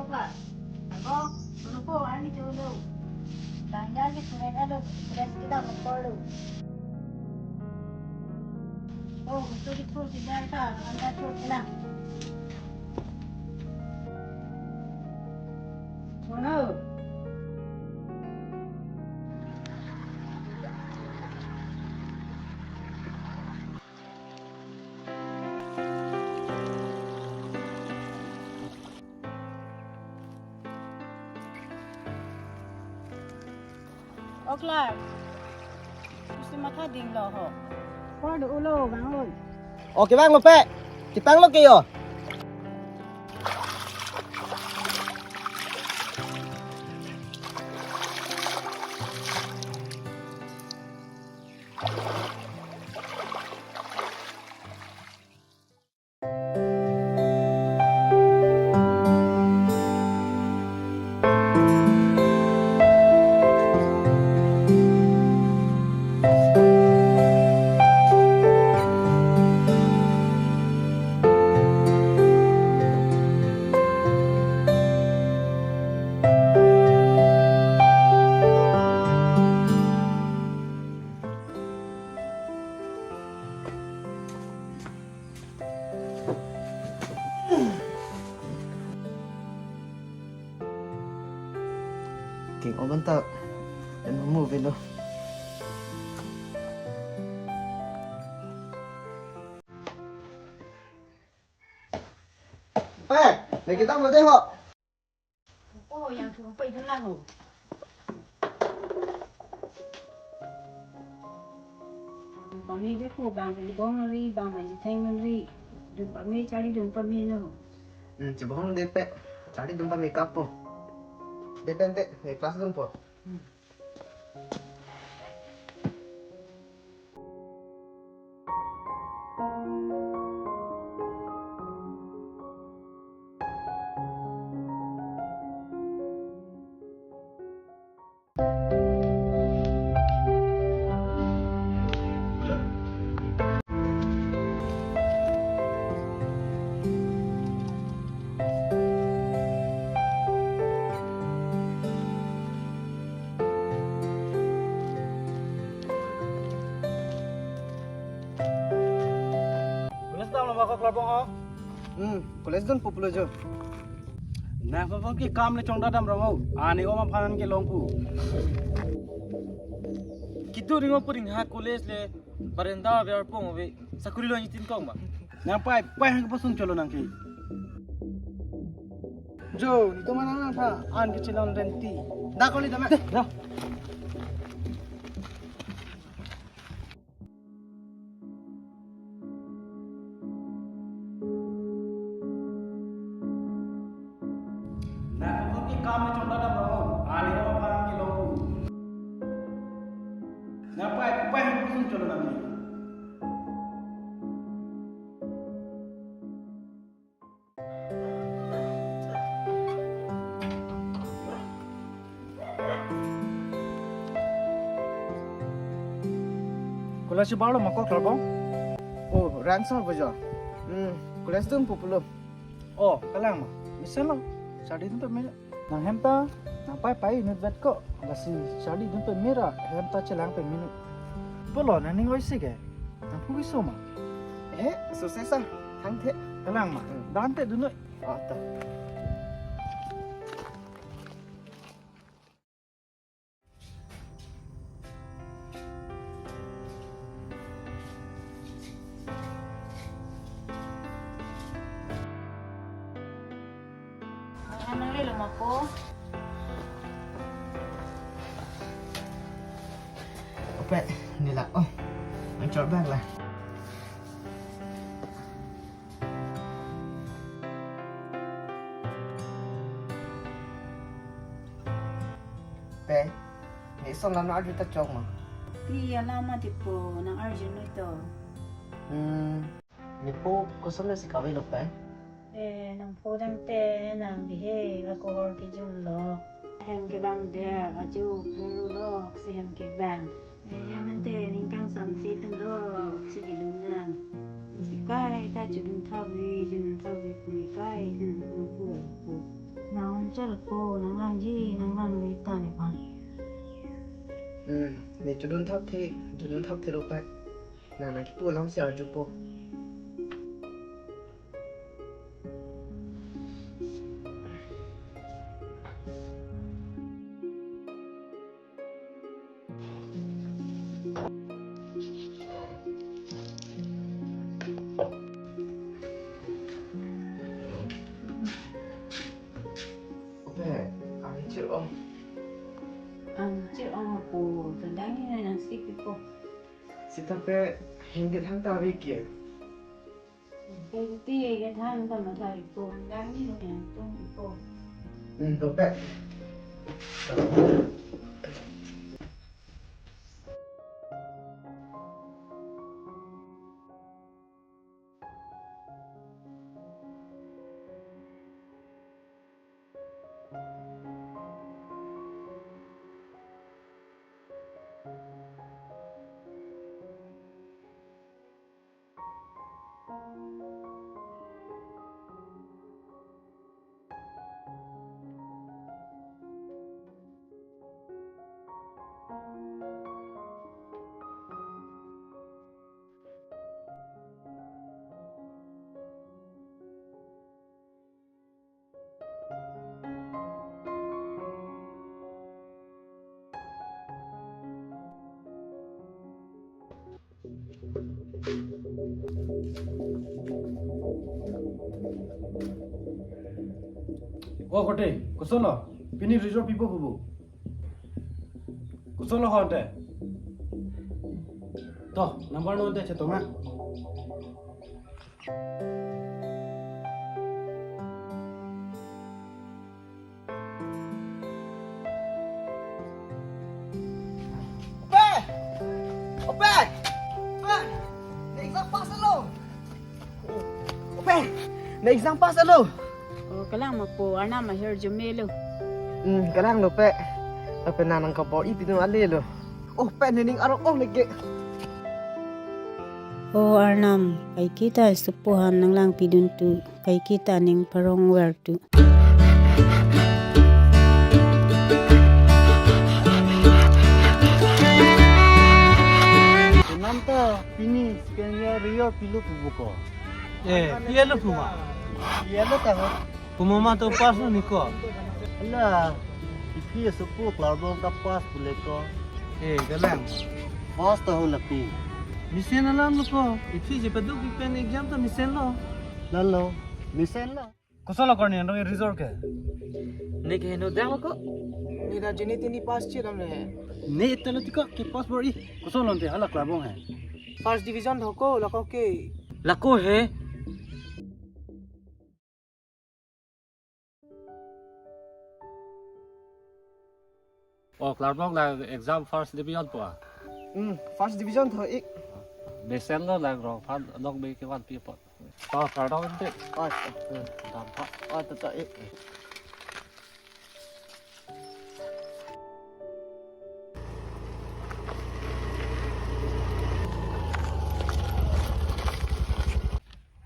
Pak, ako, ano po, ani chulo. Tanggal ke sungai ada, beras kita mengkolu. Oh, itu di pul tidak ada, anda pul kena. Mana? Oklar, mesti makan ding loh ho. Kau ada ulo, bangun. Oke bang, ngope. Kita ngelok yo. King oban tak. Dan move lo. Này kita mau tengok. Oh, yang tumpai itu lah ho. Bang ni dia ko bang ni bang ri bang ni teng ri. Dumpa mi cari dumpa mi no. Coba kamu DP. Cari tempat make up po. DP ente, kelas dong po. Kules don populo jo. Na ko ki kam le chongda dam rongo ani o ma phanan ke longku kitu ringo puring ha college le barenda ver pong we sakuri lo nitin kong ba na pai hang pasun cholo nang ki jo ni to mana na tha an ke chilon renti Da koli dame. ra na ko ki kam le chongda dam rongo ani o ma phanan ke longku na pai hang pasun cholo nang ki Kulas balo mako klabo Oh, ransom bojo. Kules don populo. oh kalang ma misalo sadi tu me nang hemta nang pai nut vet ko gasi sadi tu mera hemta chelang pe minute polo na ning oi sige nang phugi so ma Sukses ah. Thang thế. kalang ma dan te dunoi Ta. Ano rin lumako? Ope, nila. Oh, ang chort bag lah. Pe, ni song lam na ta chok ma. Pi alama tipo ng Arjun ito. Ni po ko som na si kawai lo pe. Nang podang te nang bihe ako or kijung lo. Hem ke bang de aju pulu lo si hem ke bang. Yaman te ning kang sam si ten lo si ilungan. Si kai ta jun thawi pui kai pu. Nang chal ko nang lang ji nang lang li ta ni pa. Ni chudun thap the lo pe. Na ki po lam sia ju po. Pe, ang chir om. Ang chil ang po tandang ni nang stick po. Sita pe hinggit hang ta vi kia. Ti cái thang ta mà thầy po đang ni nè tung po. To pe. Oh kote, kusolo. Pini resort pipo bubu. Kusolo honte. Toh, number no honte cheto ma. Ope! Na exam pass alo. Ope! Na exam pass alo. O kalang mapo ana mahir jumelo. Kalang lo pe. Ope na nang kapor ipinu ale lo. Oh, pe nining arok ong lagi. O Arnam, kay kita supuhan ng lang piduntu, kay kita ning parong wertu. Nanta pini skenya rio pilu bubuko. Pielo puma. Yelo taho. Puma ma to pas no niko. Ala, ipi supu klarbong kapas buleko. Galang. Mas taho lapi. Misen alam ko. Ifi je peduk pen exam to misen lo. Lalo, misen la. Kusala korni ando resort ke. Ni ke no dang ko. Ni na jini tini pass chi ram le. Ne italo tiko ke passport i. Kusala nte hala klarbong hai. First division hoko lako ke. Lako he. Oh, klarbong la exam first division po. First division tho ik. Misen lo la ro phan long be ke wan pi po. To klarbong nte. Oh, Dam pa. tata ik.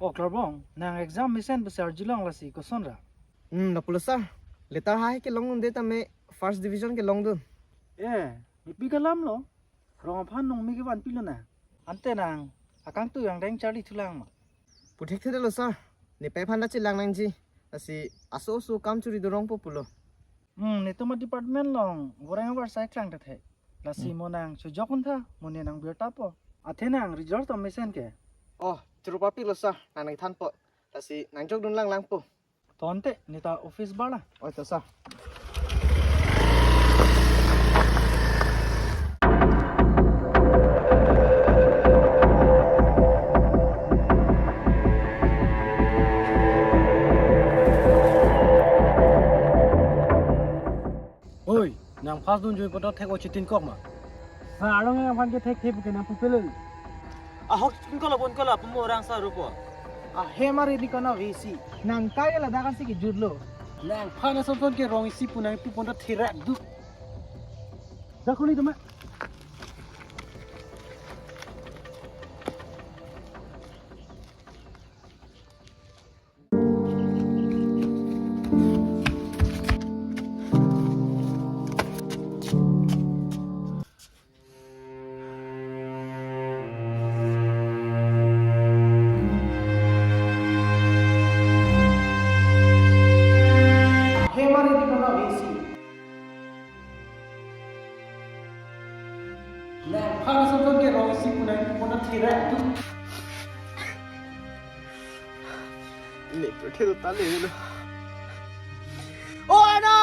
Oh klarbong, nang exam misen besar jilong lasi kuson ra. Na pulsa. Letar hai ke long de ta me first division ke long dun. Ipi kalam lo. Rong phan nong mi ke wan pilo na. Ante nang akang tu yang deng chari thulang ma. Puthek the lo sa. Ni pe phan na chi lang nang ji. Asi aso so kam churi do rong po pulo. Nito ma department long, gorang war sai trang the. Lasi monang sujokun tha, mone nang berta po. Athe nang result to misen ke. Oh, churupa pi lo sa. Nang than po. Asi nang jok dun lang po. Tonte nita office bala. Oh, to sa. Pas dun jui poto thek o chitin kok ma. Arong yang pan ke thek thep ke na pupelul. Ahok chitin kola bon kola pumo orang sa rupo. He mari di kana visi. Nang kaya la dakan si ki jurlo. Lang phana son ke rong isi punang pu ponda thirak du. Dakuni tuma. He mari di kana visi. Lang phana son ke rong isi punang pu ponda thirak du. Ini pergi tu tali dulu. Oh ano!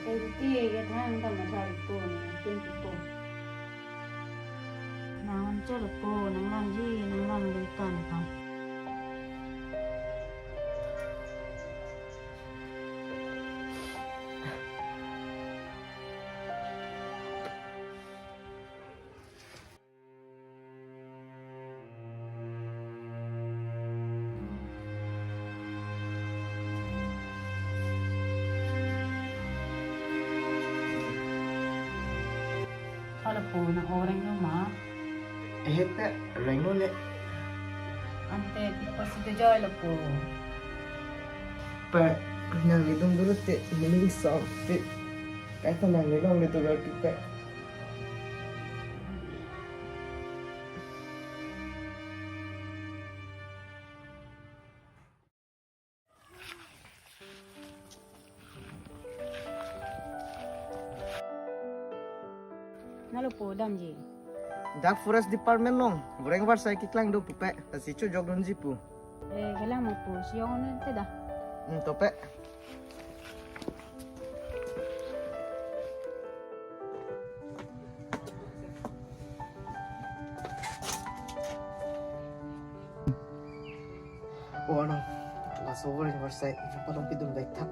Cái cái thang tao mà thay cô này trên cái cô nào chơi được cô nó làm gì nó làm lấy toàn không kalau po na orang rumah Pe, rengo le. ante pasti terjauh lah po Pe, nang lidung dulu te, ini soft fit. Kata nang lidung itu berarti pe. nalo po dam ji Dark Forest Department long, goreng war saya kiklang do pupe, tasi cu jog don jipu. kailangan mo po siyong ano tada Tope. Oh ano, las goreng war saya, apa dong pidum baik tak.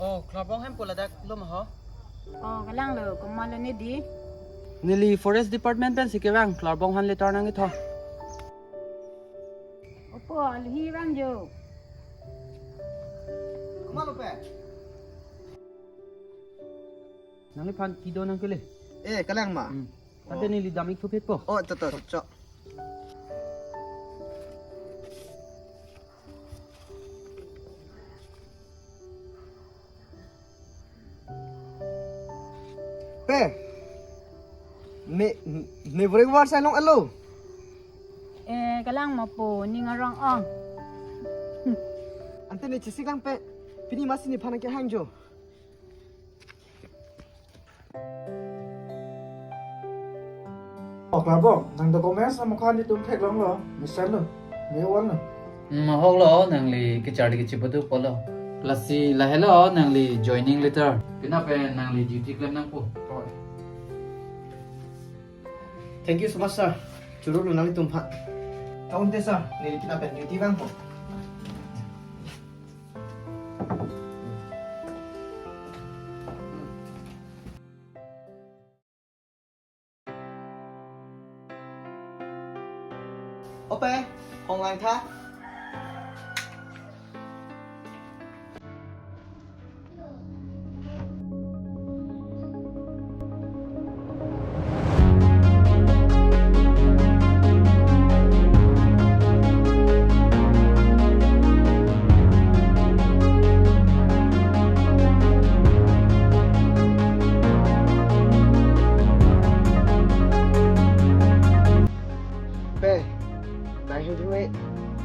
Oh, klabong hem pola dak lo ma ho. oh kailangan lo kung malo ni di Nili Forest Department pen sikewang klabong han le tarnang itho. opo alhiram jo Kemana pe? Nang le phan kido nang kele. Kalang ma. Ate nili damik thupet po. Oh, to, cok. Pe, me boleh war saya nong alo. kailangan mo po ni ngarang ang Ante ne cisi lang pe, pini masih ni panak hangjo. Hoặc là bom, nang dokumen sama kan di tum thek long lo. Misal lo, me wan lo. Mahok lo nang li kichari kichiputu polo. Lasi lahelo nang li joining letter. Kenapa nang li duty claim nang po? Thank you so much sir. Juru lu nali tumpa. Tahun desa, ni kita pen duty bang po. Ope, online tha.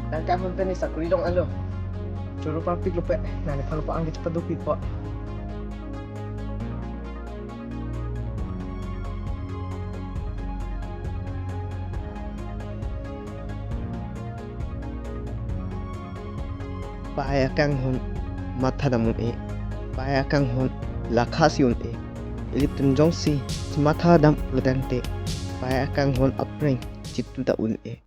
Dan kamu tadi sakuri dong alo. Juru papik lupa. Nani kalau pak angkat cepat dupi pak. paya kang hon mata damun paya kang hon lakhasi un iliptun jongsi mata dam ultante paya kang hon apring chitu da un